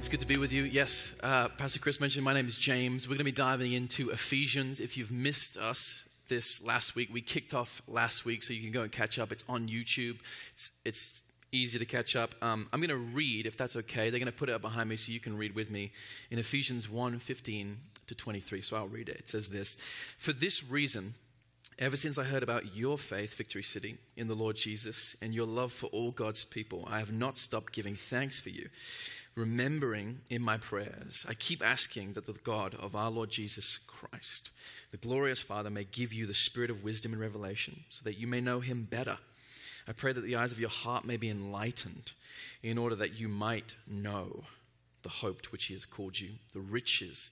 It's good to be with you. Yes, Pastor Chris mentioned my name is James. We're going to be diving into Ephesians. If you've missed us this last week, we kicked off last week, so you can go and catch up. It's on YouTube. It's easy to catch up. I'm going to read, if that's okay. They're going to put it up behind me so you can read with me in Ephesians 1:15 to 23. So I'll read it. It says this: "For this reason, ever since I heard about your faith, Victory City, in the Lord Jesus, and your love for all God's people, I have not stopped giving thanks for you, remembering in my prayers. I keep asking that the God of our Lord Jesus Christ, the glorious Father, may give you the spirit of wisdom and revelation, so that you may know him better. I pray that the eyes of your heart may be enlightened, in order that you might know the hope to which he has called you, the riches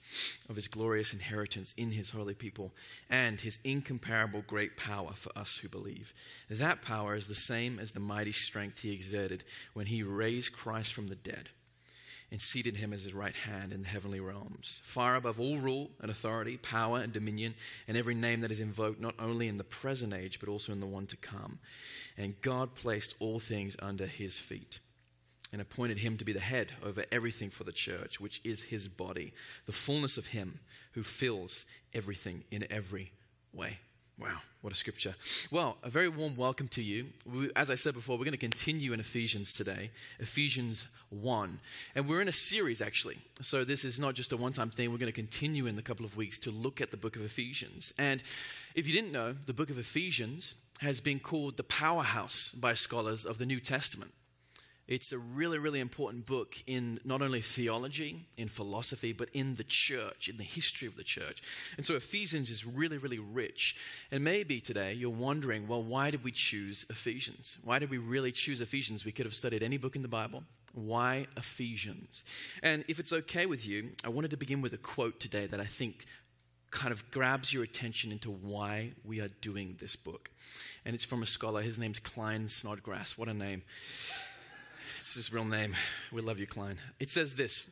of his glorious inheritance in his holy people, and his incomparable great power for us who believe. That power is the same as the mighty strength he exerted when he raised Christ from the dead and seated him as his right hand in the heavenly realms, far above all rule and authority, power and dominion, and every name that is invoked, not only in the present age, but also in the one to come. And God placed all things under his feet, and appointed him to be the head over everything for the church, which is his body, the fullness of him who fills everything in every way." Wow, what a scripture. Well, a very warm welcome to you. As I said before, we're going to continue in Ephesians today, Ephesians 1. And we're in a series, actually. So this is not just a one-time thing. We're going to continue in a couple of weeks to look at the book of Ephesians. And if you didn't know, the book of Ephesians has been called the powerhouse by scholars of the New Testament. It's a really, really important book in not only theology, in philosophy, but in the church, in the history of the church. And so Ephesians is really, really rich. And maybe today you're wondering, well, why did we choose Ephesians? Why did we really choose Ephesians? We could have studied any book in the Bible. Why Ephesians? And if it's okay with you, I wanted to begin with a quote today that I think kind of grabs your attention into why we are doing this book. And it's from a scholar. His name's Klein Snodgrass. What a name. It's his real name. We love you, Klein. It says this: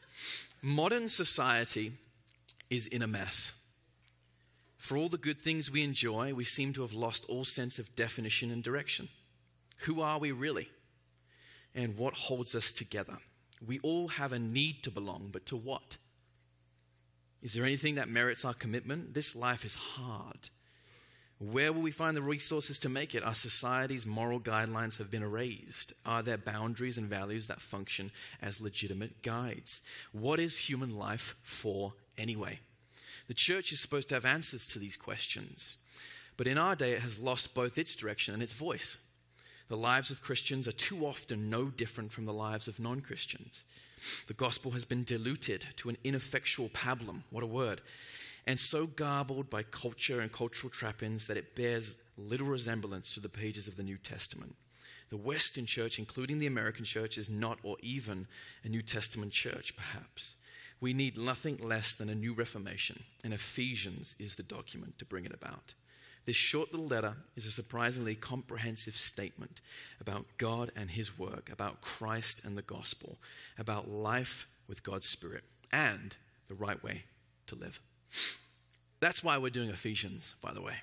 "Modern society is in a mess. For all the good things we enjoy, we seem to have lost all sense of definition and direction. Who are we really? And what holds us together? We all have a need to belong, but to what? Is there anything that merits our commitment? This life is hard. Where will we find the resources to make it? Our society's moral guidelines have been erased. Are there boundaries and values that function as legitimate guides? What is human life for anyway?" The church is supposed to have answers to these questions, but in our day it has lost both its direction and its voice. The lives of Christians are too often no different from the lives of non-Christians. The gospel has been diluted to an ineffectual pablum. What a word. And so garbled by culture and cultural trappings that it bears little resemblance to the pages of the New Testament. The Western church, including the American church, is not or even a New Testament church, perhaps. We need nothing less than a new reformation, and Ephesians is the document to bring it about. This short little letter is a surprisingly comprehensive statement about God and his work, about Christ and the gospel, about life with God's Spirit, and the right way to live. That's why we're doing Ephesians, by the way.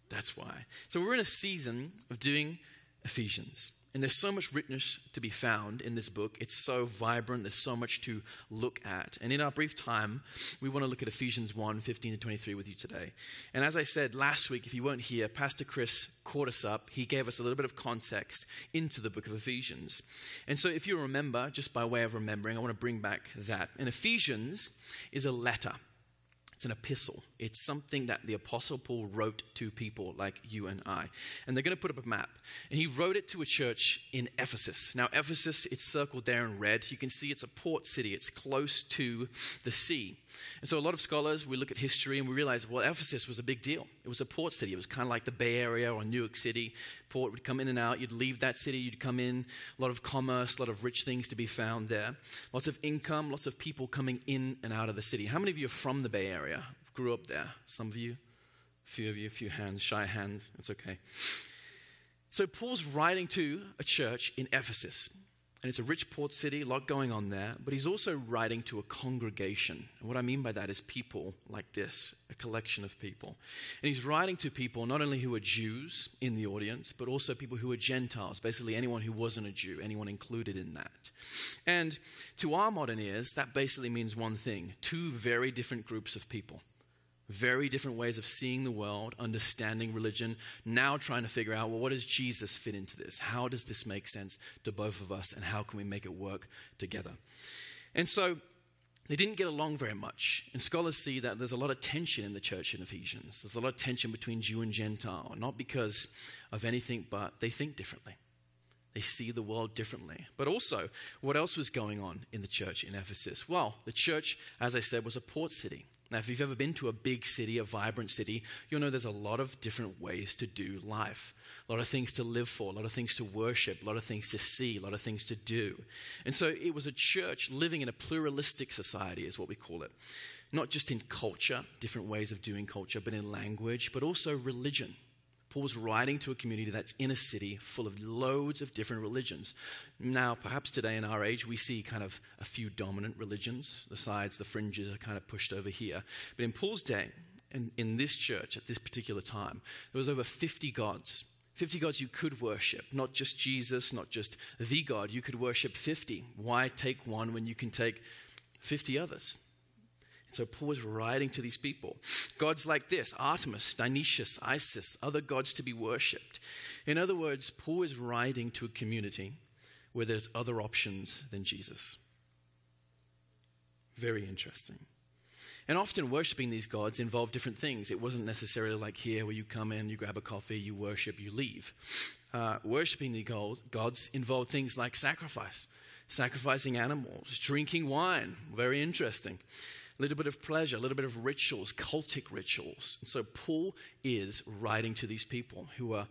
That's why. So we're in a season of doing Ephesians. And there's so much richness to be found in this book. It's so vibrant. There's so much to look at. And in our brief time, we want to look at Ephesians 1:15 to 23 with you today. And as I said last week, if you weren't here, Pastor Chris caught us up. He gave us a little bit of context into the book of Ephesians. And so if you remember, just by way of remembering, I want to bring back that. And Ephesians is a letter. It's an epistle. It's something that the Apostle Paul wrote to people like you and I. And they're going to put up a map. And he wrote it to a church in Ephesus. Now, Ephesus, it's circled there in red. You can see it's a port city. It's close to the sea. And so a lot of scholars, we look at history and we realize, well, Ephesus was a big deal. It was a port city. It was kind of like the Bay Area or New York City. Port would come in and out. You'd leave that city. You'd come in. A lot of commerce, a lot of rich things to be found there. Lots of income, lots of people coming in and out of the city. How many of you are from the Bay Area? Grew up there? Some of you? A few of you, a few hands, shy hands. It's okay. So Paul's writing to a church in Ephesus. And it's a rich port city, a lot going on there. But he's also writing to a congregation. And what I mean by that is people like this, a collection of people. And he's writing to people not only who are Jews in the audience, but also people who are Gentiles, basically anyone who wasn't a Jew, anyone included in that. And to our modern ears, that basically means one thing: two very different groups of people. Very different ways of seeing the world, understanding religion, now trying to figure out, well, what does Jesus fit into this? How does this make sense to both of us, and how can we make it work together? And so they didn't get along very much. And scholars see that there's a lot of tension in the church in Ephesians. There's a lot of tension between Jew and Gentile, not because of anything, but they think differently. They see the world differently. But also, what else was going on in the church in Ephesus? Well, the church, as I said, was a port city. Now, if you've ever been to a big city, a vibrant city, you'll know there's a lot of different ways to do life. A lot of things to live for, a lot of things to worship, a lot of things to see, a lot of things to do. And so it was a church living in a pluralistic society, is what we call it. Not just in culture, different ways of doing culture, but in language, but also religion. Paul's writing to a community that's in a city full of loads of different religions. Now, perhaps today in our age, we see kind of a few dominant religions. The sides, the fringes are kind of pushed over here. But in Paul's day, and in this church at this particular time, there was over 50 gods. 50 gods you could worship, not just Jesus, not just the God. You could worship 50. Why take one when you can take 50 others? So Paul is writing to these people. Gods like this: Artemis, Dionysius, Isis, other gods to be worshipped. In other words, Paul is writing to a community where there's other options than Jesus. Very interesting. And often worshiping these gods involved different things. It wasn't necessarily like here where you come in, you grab a coffee, you worship, you leave. Worshiping the gods involved things like sacrifice, sacrificing animals, drinking wine. Very interesting. A little bit of pleasure, a little bit of rituals, cultic rituals. And so Paul is writing to these people who are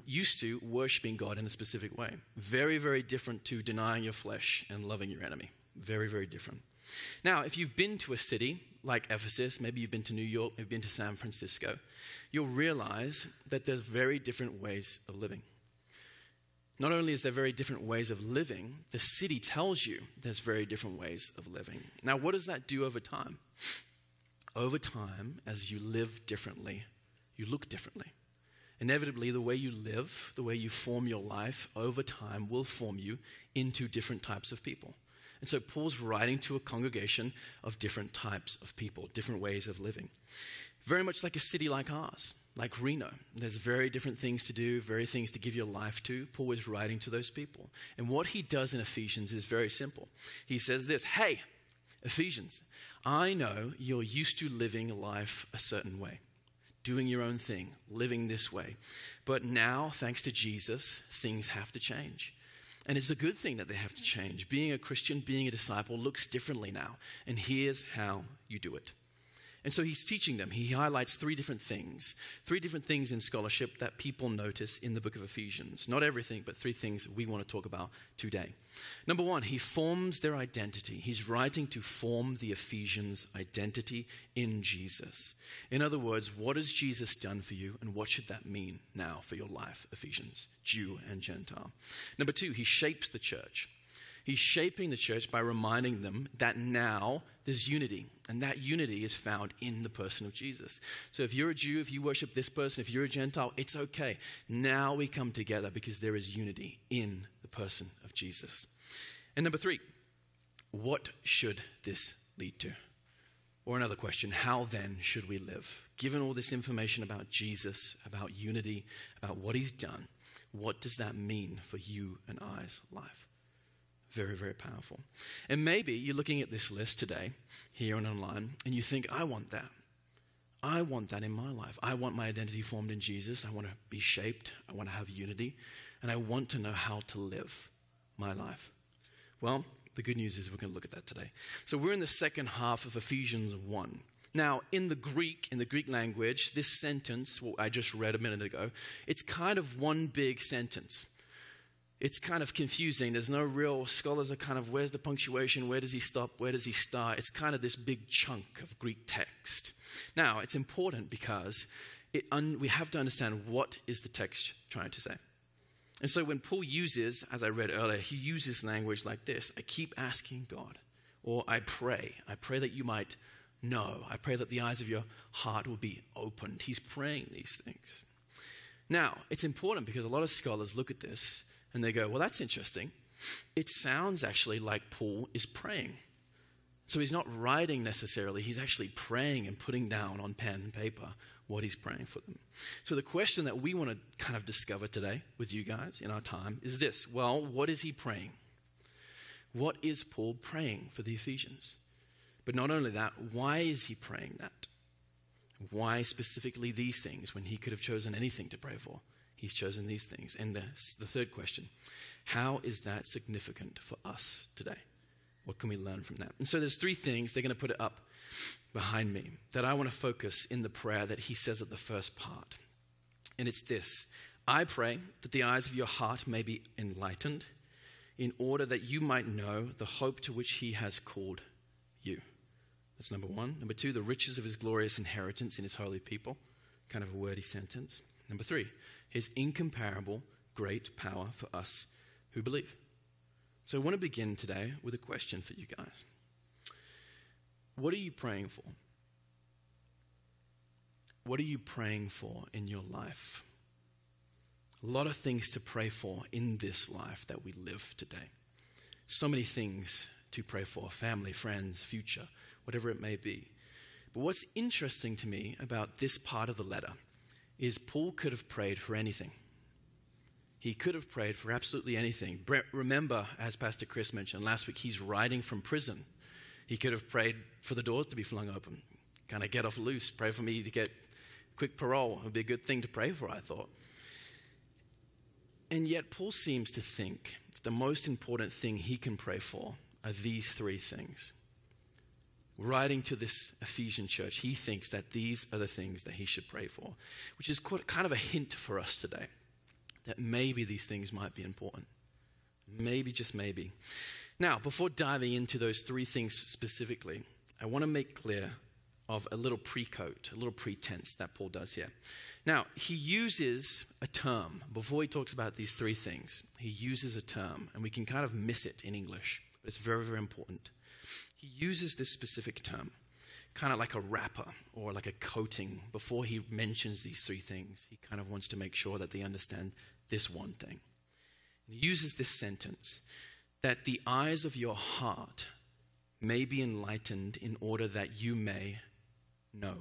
used to worshiping God in a specific way. Very, very different to denying your flesh and loving your enemy. Very, very different. Now, if you've been to a city like Ephesus, maybe you've been to New York, maybe you've been to San Francisco, you'll realize that there's very different ways of living. Not only is there very different ways of living, the city tells you there's very different ways of living. Now, what does that do over time? Over time, as you live differently, you look differently. Inevitably, the way you live, the way you form your life, over time will form you into different types of people. And so Paul's writing to a congregation of different types of people, different ways of living. Very much like a city like ours, like Reno. There's very different things to do, very things to give your life to. Paul is writing to those people. And what he does in Ephesians is very simple. He says this: hey, Ephesians, I know you're used to living life a certain way, doing your own thing, living this way. But now, thanks to Jesus, things have to change. And it's a good thing that they have to change. Being a Christian, being a disciple looks differently now. And here's how you do it. And so he's teaching them. He highlights three different things in scholarship that people notice in the book of Ephesians. Not everything, but three things we want to talk about today. Number one, he forms their identity. He's writing to form the Ephesians' identity in Jesus. In other words, what has Jesus done for you, and what should that mean now for your life, Ephesians, Jew and Gentile? Number two, he shapes the church. He's shaping the church by reminding them that now there's unity, and that unity is found in the person of Jesus. So if you're a Jew, if you worship this person, if you're a Gentile, it's okay. Now we come together because there is unity in the person of Jesus. And number three, what should this lead to? Or another question, how then should we live? Given all this information about Jesus, about unity, about what he's done, what does that mean for you and I's life? Very, very powerful. And maybe you're looking at this list today, here and online, and you think, I want that. I want that in my life. I want my identity formed in Jesus. I want to be shaped. I want to have unity. And I want to know how to live my life. Well, the good news is we're going to look at that today. So we're in the second half of Ephesians 1. Now, in the Greek language, this sentence, what I just read a minute ago, it's kind of one big sentence. It's kind of confusing. There's no real, scholars are kind of, where's the punctuation? Where does he stop? Where does he start? It's kind of this big chunk of Greek text. Now, it's important because we have to understand what is the text trying to say. And so when Paul uses, as I read earlier, he uses language like this: I keep asking God, or I pray that you might know. I pray that the eyes of your heart will be opened. He's praying these things. Now, it's important because a lot of scholars look at this and they go, well, that's interesting. It sounds actually like Paul is praying. So he's not writing necessarily, he's actually praying and putting down on pen and paper what he's praying for them. So the question that we want to kind of discover today with you guys in our time is this: well, what is he praying? What is Paul praying for the Ephesians? But not only that, why is he praying that? Why specifically these things when he could have chosen anything to pray for? He's chosen these things. And the third question: how is that significant for us today? What can we learn from that? And so there's three things, they're going to put it up behind me, that I want to focus in the prayer that he says at the first part. And it's this: I pray that the eyes of your heart may be enlightened, in order that you might know the hope to which he has called you. That's number one. Number two, the riches of his glorious inheritance in his holy people. Kind of a wordy sentence. Number three, his incomparable great power for us who believe. So I want to begin today with a question for you guys. What are you praying for? What are you praying for in your life? A lot of things to pray for in this life that we live today. So many things to pray for: family, friends, future, whatever it may be. But what's interesting to me about this part of the letter is Paul could have prayed for anything. He could have prayed for absolutely anything. Remember, as Pastor Chris mentioned last week, he's writing from prison. He could have prayed for the doors to be flung open, kind of get off loose, pray for me to get quick parole. It would be a good thing to pray for, I thought. And yet Paul seems to think the most important thing he can pray for are these three things. Writing to this Ephesian church, he thinks that these are the things that he should pray for, which is kind of a hint for us today, that maybe these things might be important. Maybe, just maybe. Now, before diving into those three things specifically, I want to make clear of a little pre-coat, a little pretense that Paul does here. Now, he uses a term. Before he talks about these three things, he uses a term, and we can kind of miss it in English, but it's very, very important. He uses this specific term, kind of like a wrapper or like a coating. Before he mentions these three things, he kind of wants to make sure that they understand this one thing. And he uses this sentence, that the eyes of your heart may be enlightened in order that you may know.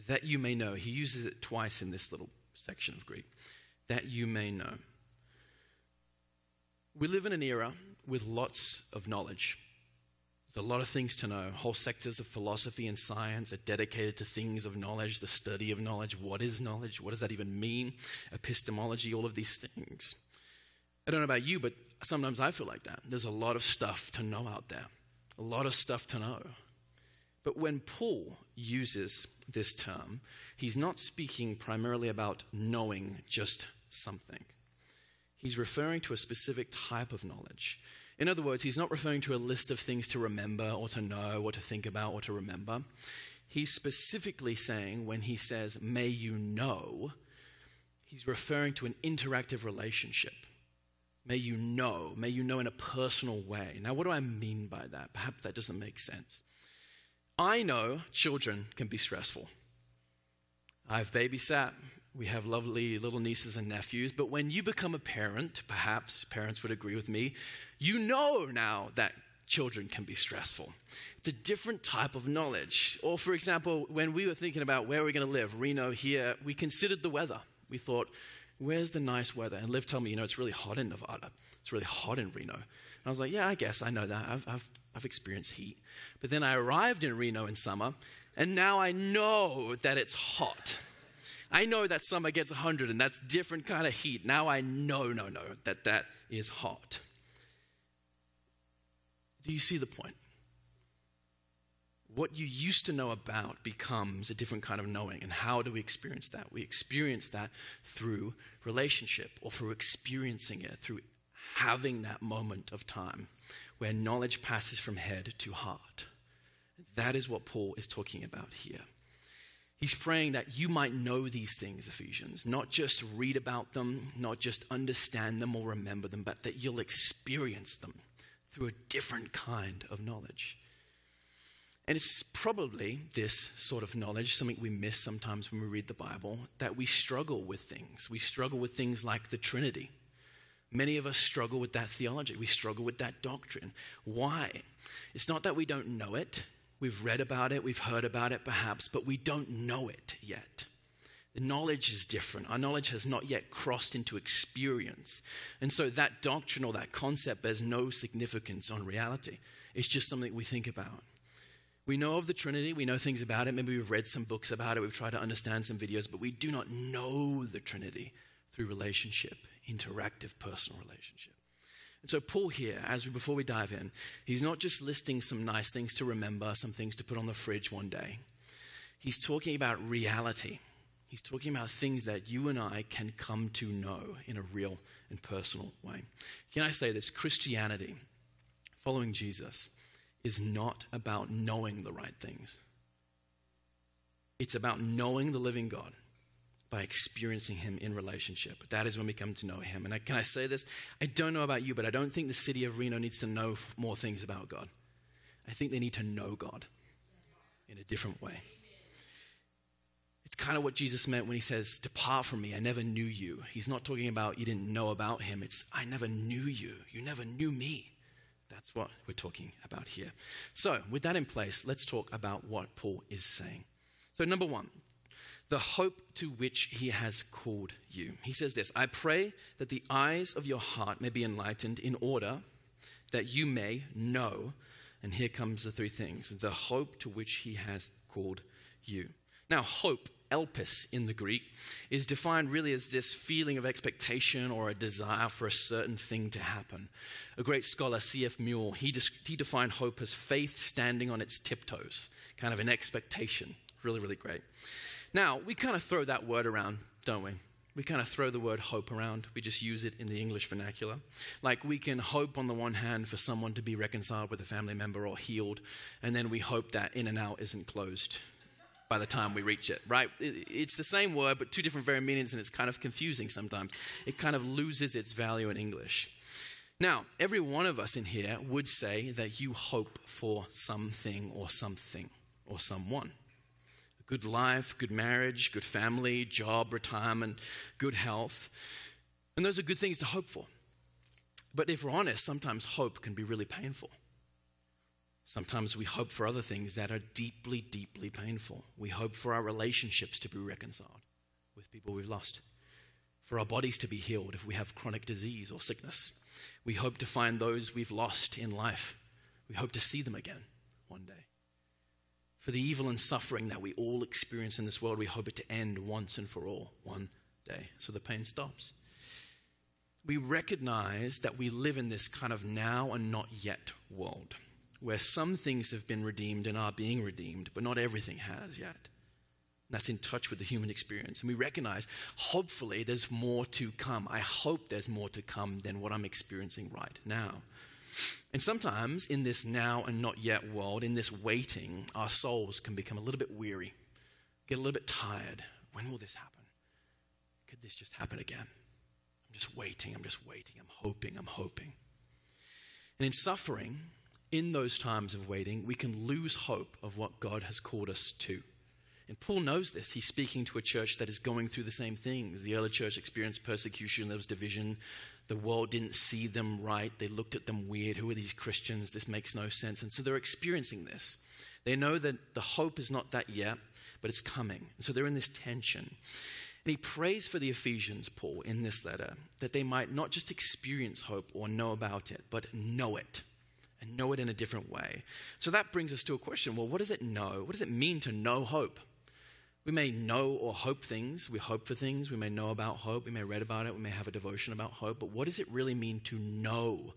That you may know. He uses it twice in this little section of Greek. That you may know. We live in an era with lots of knowledge. There's a lot of things to know. Whole sectors of philosophy and science are dedicated to things of knowledge, the study of knowledge. What is knowledge? What does that even mean? Epistemology, all of these things. I don't know about you, but sometimes I feel like that. There's a lot of stuff to know out there. A lot of stuff to know. But when Paul uses this term, he's not speaking primarily about knowing just something. He's referring to a specific type of knowledge. In other words, he's not referring to a list of things to remember or to know or to think about or to remember. He's specifically saying, when he says, may you know, he's referring to an interactive relationship. May you know in a personal way. Now, what do I mean by that? Perhaps that doesn't make sense. I know children can be stressful. I've babysat. We have lovely little nieces and nephews. But when you become a parent, perhaps parents would agree with me, you know now that children can be stressful. It's a different type of knowledge. Or, for example, when we were thinking about where we're going to live, Reno here, we considered the weather. We thought, where's the nice weather? And Liv told me, it's really hot in Nevada. It's really hot in Reno. And I was like, yeah, I guess I know that. I've experienced heat. But then I arrived in Reno in summer, and now I know that it's hot. I know that summer gets 100, and that's different kind of heat. Now I know that is hot. Do you see the point? What you used to know about becomes a different kind of knowing. And how do we experience that? We experience that through relationship, or through experiencing it, through having that moment of time where knowledge passes from head to heart. That is what Paul is talking about here. He's praying that you might know these things, Ephesians, not just read about them, not just understand them or remember them, but that you'll experience them through a different kind of knowledge. And it's probably this sort of knowledge, something we miss sometimes when we read the Bible, that we struggle with things. We struggle with things like the Trinity. Many of us struggle with that theology. We struggle with that doctrine. Why? It's not that we don't know it. We've read about it, we've heard about it perhaps, but we don't know it yet. The knowledge is different. Our knowledge has not yet crossed into experience. And so that doctrine or that concept bears no significance on reality. It's just something we think about. We know of the Trinity, we know things about it, maybe we've read some books about it, we've tried to understand some videos, but we do not know the Trinity through relationship, interactive personal relationship. And so Paul here, before we dive in, he's not just listing some nice things to remember, some things to put on the fridge one day. He's talking about reality. He's talking about things that you and I can come to know in a real and personal way. Can I say this? Christianity, following Jesus, is not about knowing the right things. It's about knowing the living God by experiencing him in relationship. That is when we come to know him. And can I say this? I don't know about you, but I don't think the city of Reno needs to know more things about God. I think they need to know God in a different way. It's kind of what Jesus meant when he says, "Depart from me, I never knew you." He's not talking about you didn't know about him. It's, I never knew you. You never knew me. That's what we're talking about here. So with that in place, let's talk about what Paul is saying. So number one, the hope to which he has called you. He says this, "I pray that the eyes of your heart may be enlightened in order that you may know," and here comes the three things, the hope to which he has called you. Now, hope, elpis in the Greek, is defined really as this feeling of expectation or a desire for a certain thing to happen. A great scholar, C.F. Mule, he defined hope as faith standing on its tiptoes, kind of an expectation. Really, really great. Now, we kind of throw that word around, don't we? We kind of throw the word hope around. We just use it in the English vernacular. Like we can hope on the one hand for someone to be reconciled with a family member or healed, and then we hope that In-N-Out isn't closed by the time we reach it, right? It's the same word, but two different variant meanings, and it's kind of confusing sometimes. It kind of loses its value in English. Now, every one of us in here would say that you hope for something or someone. Good life, good marriage, good family, job, retirement, good health. And those are good things to hope for. But if we're honest, sometimes hope can be really painful. Sometimes we hope for other things that are deeply, deeply painful. We hope for our relationships to be reconciled with people we've lost, for our bodies to be healed if we have chronic disease or sickness. We hope to find those we've lost in life. We hope to see them again one day. For the evil and suffering that we all experience in this world, we hope it to end once and for all one day, so the pain stops. We recognize that we live in this kind of now and not yet world, where some things have been redeemed and are being redeemed, but not everything has yet. That's in touch with the human experience. And we recognize, hopefully, there's more to come. I hope there's more to come than what I'm experiencing right now. And sometimes in this now and not yet world, in this waiting, our souls can become a little bit weary, get a little bit tired. When will this happen? Could this just happen again? I'm just waiting, I'm hoping. And in suffering, in those times of waiting, we can lose hope of what God has called us to. And Paul knows this. He's speaking to a church that is going through the same things. The early church experienced persecution, there was division. The world didn't see them right. They looked at them weird. Who are these Christians? This makes no sense. And so they're experiencing this. They know that the hope is not that yet, but it's coming. And so they're in this tension. And he prays for the Ephesians, Paul, in this letter, that they might not just experience hope or know about it, but know it. And know it in a different way. So that brings us to a question. Well, what does it know? What does it mean to know hope? We may know or hope things. We hope for things. We may know about hope. We may read about it. We may have a devotion about hope. But what does it really mean to know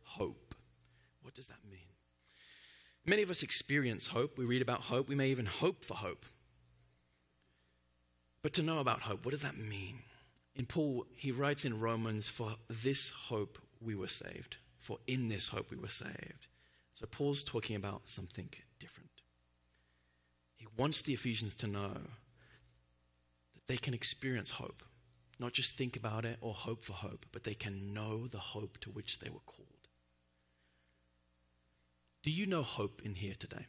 hope? What does that mean? Many of us experience hope. We read about hope. We may even hope for hope. But to know about hope, what does that mean? In Paul, he writes in Romans, "For this hope we were saved. For in this hope we were saved." So Paul's talking about something different. He wants the Ephesians to know that they can experience hope. Not just think about it or hope for hope, but they can know the hope to which they were called. Do you know hope in here today?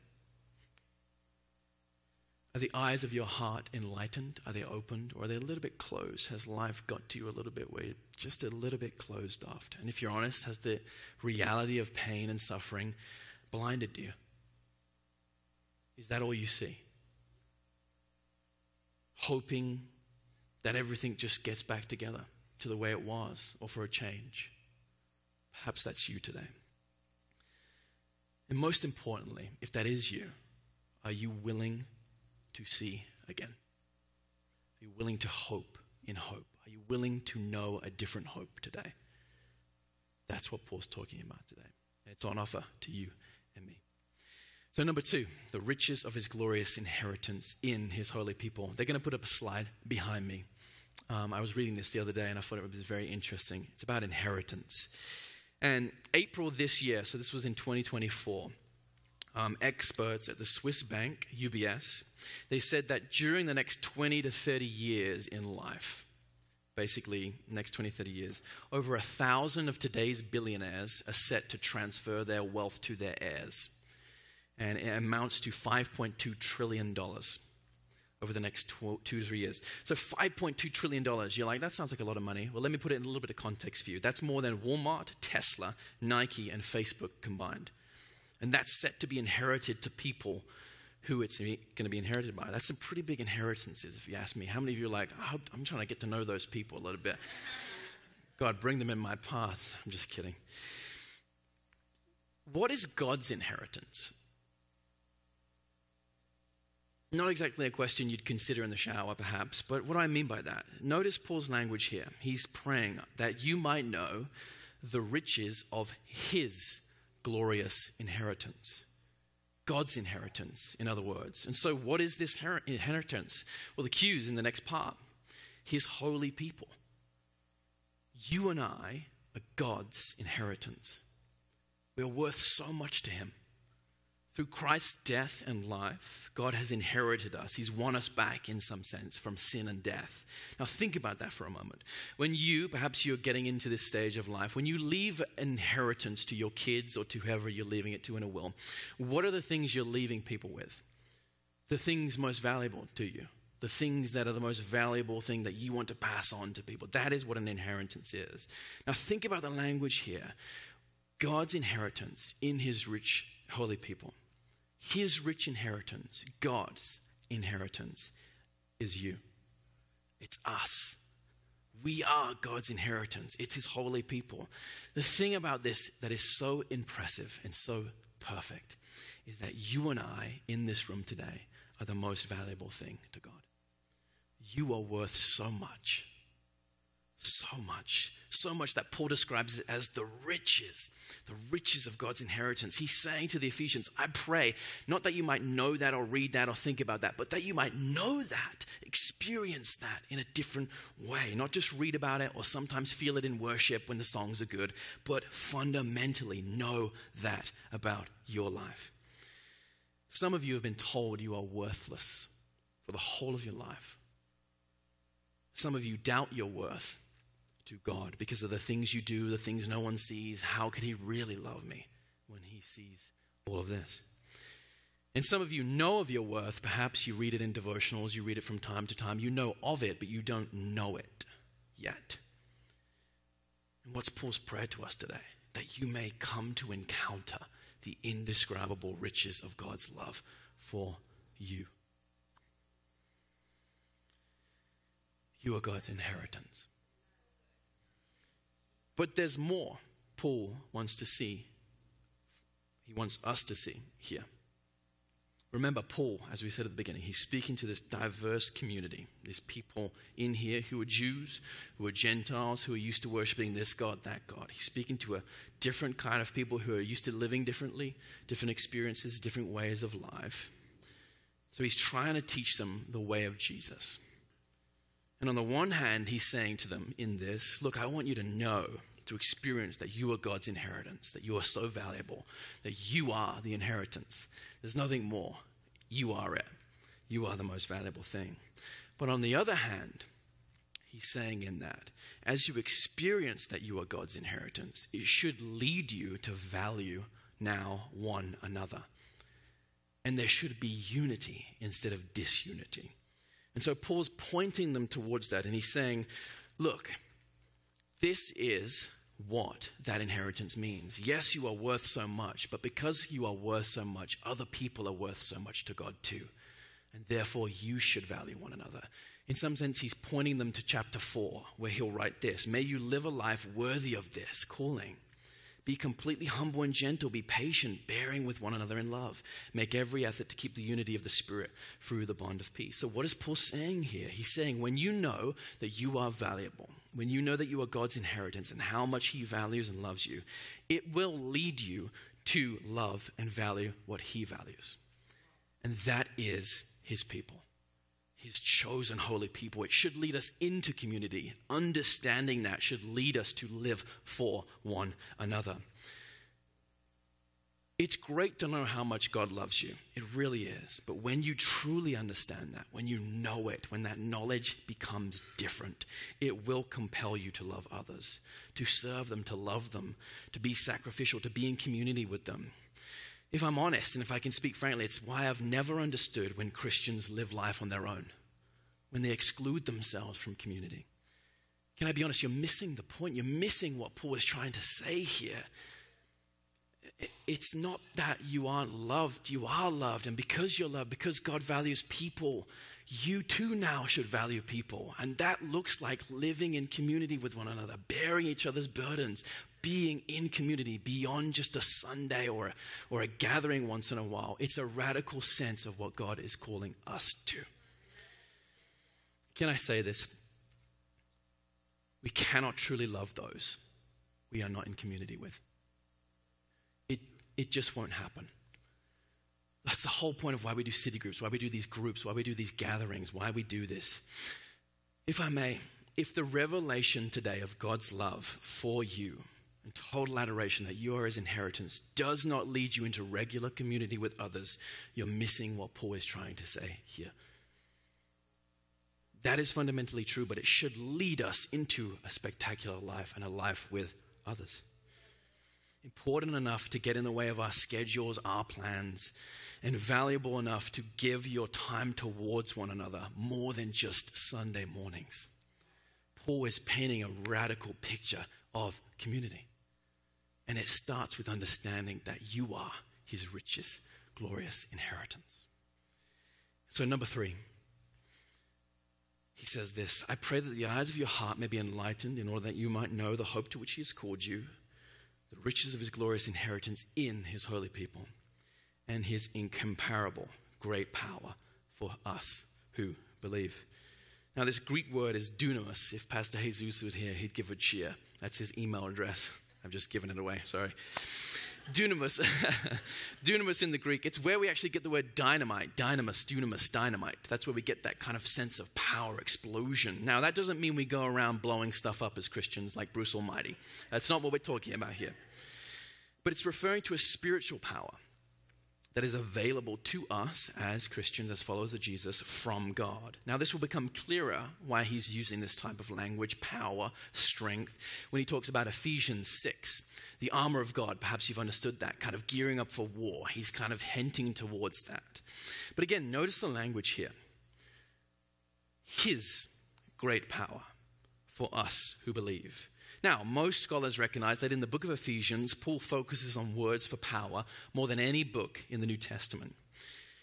Are the eyes of your heart enlightened? Are they opened? Or are they a little bit closed? Has life got to you a little bit where you're just a little bit closed off? And if you're honest, has the reality of pain and suffering blinded you? Is that all you see? Hoping that everything just gets back together to the way it was, or for a change. Perhaps that's you today. And most importantly, if that is you, are you willing to see again? Are you willing to hope in hope? Are you willing to know a different hope today? That's what Paul's talking about today. It's on offer to you and me. So number 2, the riches of his glorious inheritance in his holy people. They're going to put up a slide behind me. I was reading this the other day and I thought it was very interesting. It's about inheritance. And April this year, so this was in 2024, experts at the Swiss bank, UBS, they said that during the next 20 to 30 years in life, basically next 20, 30 years, over 1,000 of today's billionaires are set to transfer their wealth to their heirs. And it amounts to $5.2 trillion over the next 2 to 3 years. So $5.2 trillion, you're like, that sounds like a lot of money. Well, let me put it in a little bit of context for you. That's more than Walmart, Tesla, Nike, and Facebook combined. And that's set to be inherited to people who it's going to be inherited by. That's some pretty big inheritances, if you ask me. How many of you are like, I'm trying to get to know those people a little bit. God, bring them in my path. I'm just kidding. What is God's inheritance? Not exactly a question you'd consider in the shower, perhaps, but what do I mean by that? Notice Paul's language here. He's praying that you might know the riches of his glorious inheritance. God's inheritance, in other words. And so what is this inheritance? Well, the cue's in the next part. His holy people. You and I are God's inheritance. We are worth so much to him. Through Christ's death and life, God has inherited us. He's won us back in some sense from sin and death. Now think about that for a moment. When perhaps you're getting into this stage of life, when you leave inheritance to your kids or to whoever you're leaving it to in a will, what are the things you're leaving people with? The things most valuable to you. The things that are the most valuable thing that you want to pass on to people. That is what an inheritance is. Now think about the language here. God's inheritance in his rich, holy people. His rich inheritance, God's inheritance, is you. It's us. We are God's inheritance. It's his holy people. The thing about this that is so impressive and so perfect is that you and I in this room today are the most valuable thing to God. You are worth so much. So much that Paul describes it as the riches of God's inheritance. He's saying to the Ephesians, I pray, not that you might know that or read that or think about that, but that you might know that, experience that in a different way. Not just read about it or sometimes feel it in worship when the songs are good, but fundamentally know that about your life. Some of you have been told you are worthless for the whole of your life. Some of you doubt your worth to God because of the things you do, the things no one sees. How could he really love me when he sees all of this? And some of you know of your worth. Perhaps you read it in devotionals, you read it from time to time. You know of it, but you don't know it yet. And what's Paul's prayer to us today? That you may come to encounter the indescribable riches of God's love for you. You are God's inheritance. But there's more Paul wants to see. He wants us to see here. Remember, Paul, as we said at the beginning, he's speaking to this diverse community. These people in here who are Jews, who are Gentiles, who are used to worshiping this God, that God. He's speaking to a different kind of people who are used to living differently, different experiences, different ways of life. So he's trying to teach them the way of Jesus. And on the one hand, he's saying to them in this, look, I want you to know, to experience that you are God's inheritance, that you are so valuable, that you are the inheritance. There's nothing more. You are it. you are the most valuable thing. But on the other hand, he's saying in that, as you experience that you are God's inheritance, it should lead you to value now one another. And there should be unity instead of disunity. And so Paul's pointing them towards that, and he's saying, look, this is what that inheritance means. Yes, you are worth so much, but because you are worth so much, other people are worth so much to God too. And therefore, you should value one another. In some sense, he's pointing them to chapter 4, where he'll write this: may you live a life worthy of this calling. Be completely humble and gentle. Be patient, bearing with one another in love. Make every effort to keep the unity of the Spirit through the bond of peace. So what is Paul saying here? He's saying when you know that you are valuable, when you know that you are God's inheritance and how much he values and loves you, it will lead you to love and value what he values. And that is his people, his chosen holy people. It should lead us into community. Understanding that should lead us to live for one another. It's great to know how much God loves you. It really is. But when you truly understand that, when you know it, when that knowledge becomes different, it will compel you to love others, to serve them, to love them, to be sacrificial, to be in community with them. If I'm honest, and if I can speak frankly, it's why I've never understood when Christians live life on their own, when they exclude themselves from community. Can I be honest? You're missing the point. You're missing what Paul is trying to say here. It's not that you aren't loved. You are loved. And because you're loved, because God values people, you too now should value people. And that looks like living in community with one another, bearing each other's burdens, being in community beyond just a Sunday or a gathering once in a while. It's a radical sense of what God is calling us to. Can I say this? We cannot truly love those we are not in community with. It just won't happen. That's the whole point of why we do city groups, why we do these groups, why we do these gatherings, why we do this. If I may, if the revelation today of God's love for you and total adoration that you are his inheritance does not lead you into regular community with others, you're missing what Paul is trying to say here. That is fundamentally true, but it should lead us into a spectacular life and a life with others. Important enough to get in the way of our schedules, our plans, and valuable enough to give your time towards one another more than just Sunday mornings. Paul is painting a radical picture of community. And it starts with understanding that you are his richest, glorious inheritance. So number 3, he says this: I pray that the eyes of your heart may be enlightened in order that you might know the hope to which he has called you, the riches of his glorious inheritance in his holy people, and his incomparable great power for us who believe. Now, this Greek word is dunamis. If Pastor Jesus was here, he'd give a cheer. That's his email address. I've just given it away, sorry. Dunamis. Dunamis in the Greek, it's where we actually get the word dynamite. Dynamis, dunamis, dynamite. That's where we get that kind of sense of power, explosion. Now, that doesn't mean we go around blowing stuff up as Christians like Bruce Almighty. That's not what we're talking about here. But it's referring to a spiritual power that is available to us as Christians, as followers of Jesus, from God. Now, this will become clearer why he's using this type of language, power, strength, when he talks about Ephesians 6, the armor of God. Perhaps you've understood that, kind of gearing up for war. He's kind of hinting towards that. But again, notice the language here. His great power for us who believe. Now, most scholars recognize that in the book of Ephesians, Paul focuses on words for power more than any book in the New Testament.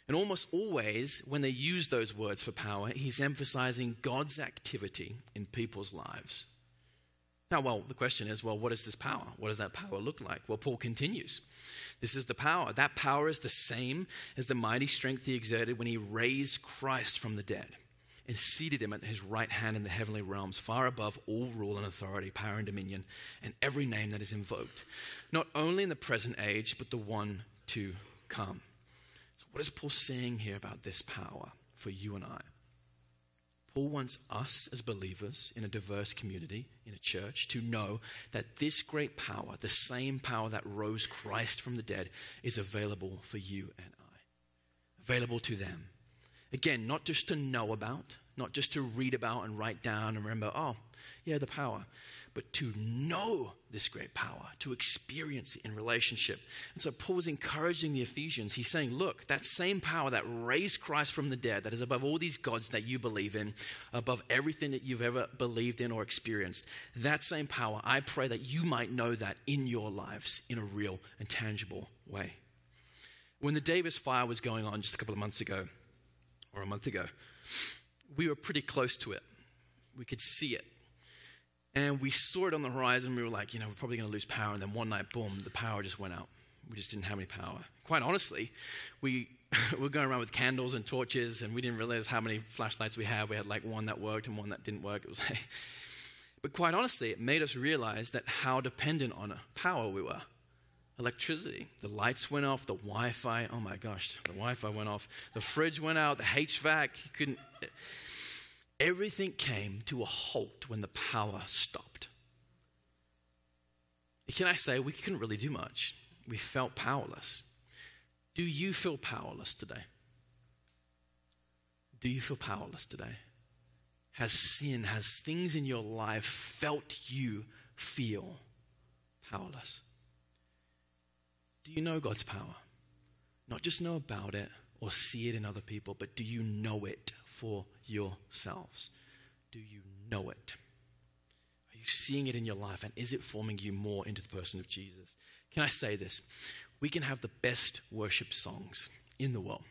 And almost always, when they use those words for power, he's emphasizing God's activity in people's lives. Now, the question is, what is this power? What does that power look like? Well, Paul continues. This is the power. That power is the same as the mighty strength he exerted when he raised Christ from the dead and seated him at his right hand in the heavenly realms, far above all rule and authority, power and dominion, and every name that is invoked, not only in the present age, but the one to come. So what is Paul saying here about this power for you and I? Paul wants us as believers in a diverse community, in a church, to know that this great power, the same power that rose Christ from the dead, is available for you and I, available to them. Again, not just to know about, not just to read about and write down and remember, oh, yeah, the power, but to know this great power, to experience it in relationship. And so Paul's encouraging the Ephesians. He's saying, look, that same power that raised Christ from the dead, that is above all these gods that you believe in, above everything that you've ever believed in or experienced, that same power, I pray that you might know that in your lives in a real and tangible way. When the Davis fire was going on just a couple of months ago, or a month ago, we were pretty close to it. We could see it. And we saw it on the horizon. We were like, we're probably going to lose power. And then one night, boom, the power just went out. We just didn't have any power. Quite honestly, we were going around with candles and torches, and we didn't realize how many flashlights we had. We had like one that worked and one that didn't work. It was like, but quite honestly, it made us realize that how dependent on power we were. Electricity. The lights went off. The Wi-Fi. Oh my gosh, the Wi-Fi went off. The fridge went out. The HVAC. You couldn't. Everything came to a halt when the power stopped. Can I say we couldn't really do much? We felt powerless. Do you feel powerless today? Do you feel powerless today? Has sin, has things in your life felt you feel powerless? Do you know God's power? Not just know about it or see it in other people, but do you know it for yourselves? Do you know it? Are you seeing it in your life, and is it forming you more into the person of Jesus? Can I say this? We can have the best worship songs in the world.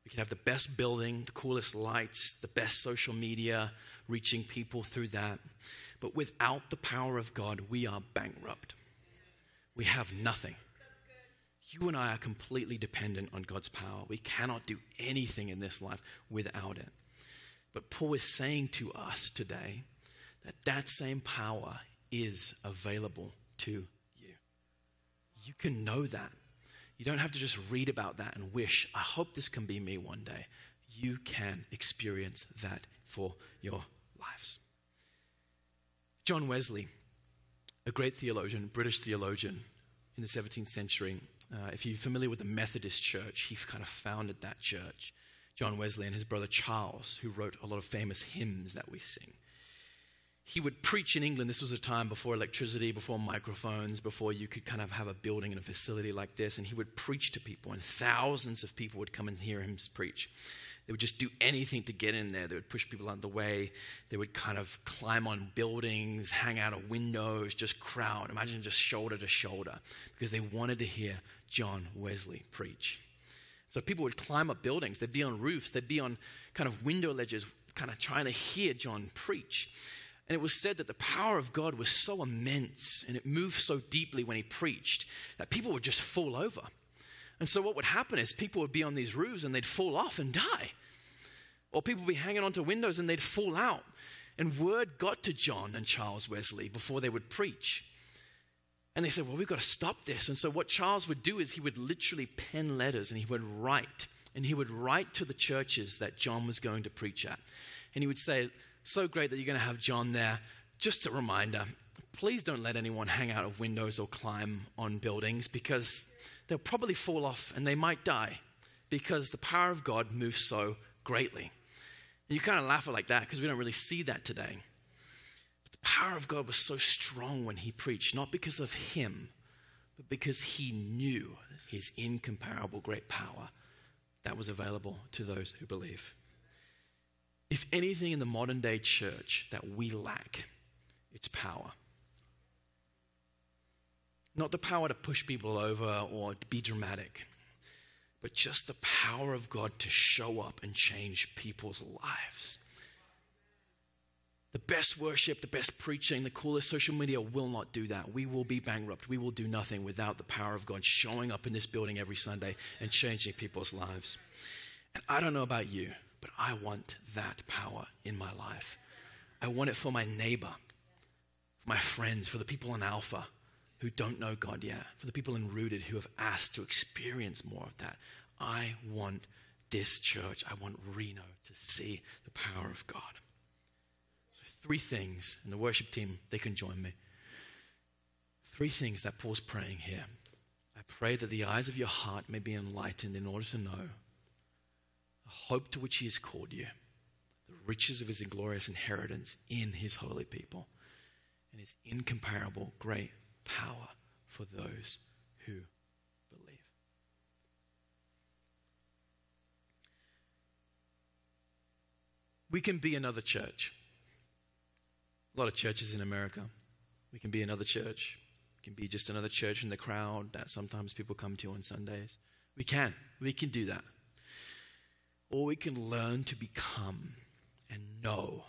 We can have the best building, the coolest lights, the best social media, reaching people through that. But without the power of God, we are bankrupt. We have nothing. You and I are completely dependent on God's power. We cannot do anything in this life without it. But Paul is saying to us today that that same power is available to you. You can know that. You don't have to just read about that and wish, I hope this can be me one day. You can experience that for your lives. John Wesley, a great theologian, British theologian in the 17th century. If you're familiar with the Methodist Church, he kind of founded that church. John Wesley and his brother Charles, who wrote a lot of famous hymns that we sing. He would preach in England. This was a time before electricity, before microphones, before you could kind of have a building and a facility like this. And he would preach to people, and thousands of people would come and hear him preach. They would just do anything to get in there. They would push people out of the way. They would kind of climb on buildings, hang out of windows, just crowd. Imagine just shoulder to shoulder, because they wanted to hear John Wesley preach. So people would climb up buildings. They'd be on roofs. They'd be on kind of window ledges, kind of trying to hear John preach. And it was said that the power of God was so immense and it moved so deeply when he preached that people would just fall over. And so what would happen is people would be on these roofs and they'd fall off and die. Or people would be hanging onto windows and they'd fall out. And word got to John and Charles Wesley before they would preach. And they said, well, we've got to stop this. And so what Charles would do is he would literally pen letters and he would write. And he would write to the churches that John was going to preach at. And he would say, so great that you're going to have John there. Just a reminder, please don't let anyone hang out of windows or climb on buildings, because they'll probably fall off and they might die, because the power of God moves so greatly. And you kind of laugh at like that because we don't really see that today. But the power of God was so strong when he preached, not because of him, but because he knew his incomparable great power that was available to those who believe. If anything in the modern day church that we lack, it's power. Not the power to push people over or to be dramatic, but just the power of God to show up and change people's lives. The best worship, the best preaching, the coolest social media will not do that. We will be bankrupt. We will do nothing without the power of God showing up in this building every Sunday and changing people's lives. And I don't know about you, but I want that power in my life. I want it for my neighbor, for my friends, for the people in Alpha who don't know God yet, for the people in Rooted who have asked to experience more of that. I want this church, I want Reno to see the power of God. So 3 things, and the worship team, they can join me. 3 things that Paul's praying here. I pray that the eyes of your heart may be enlightened in order to know. the hope to which he has called you, the riches of his glorious inheritance in his holy people, and his incomparable great power for those who believe. We can be another church. A lot of churches in America. We can be another church. We can be just another church in the crowd that sometimes people come to on Sundays. We can do that. Or we can learn to become and know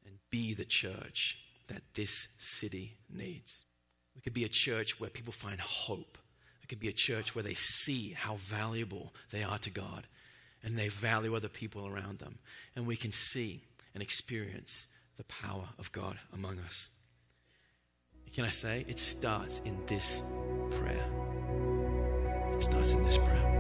and be the church that this city needs. We could be a church where people find hope. It could be a church where they see how valuable they are to God and they value other people around them. And we can see and experience the power of God among us. Can I say, it starts in this prayer. It starts in this prayer.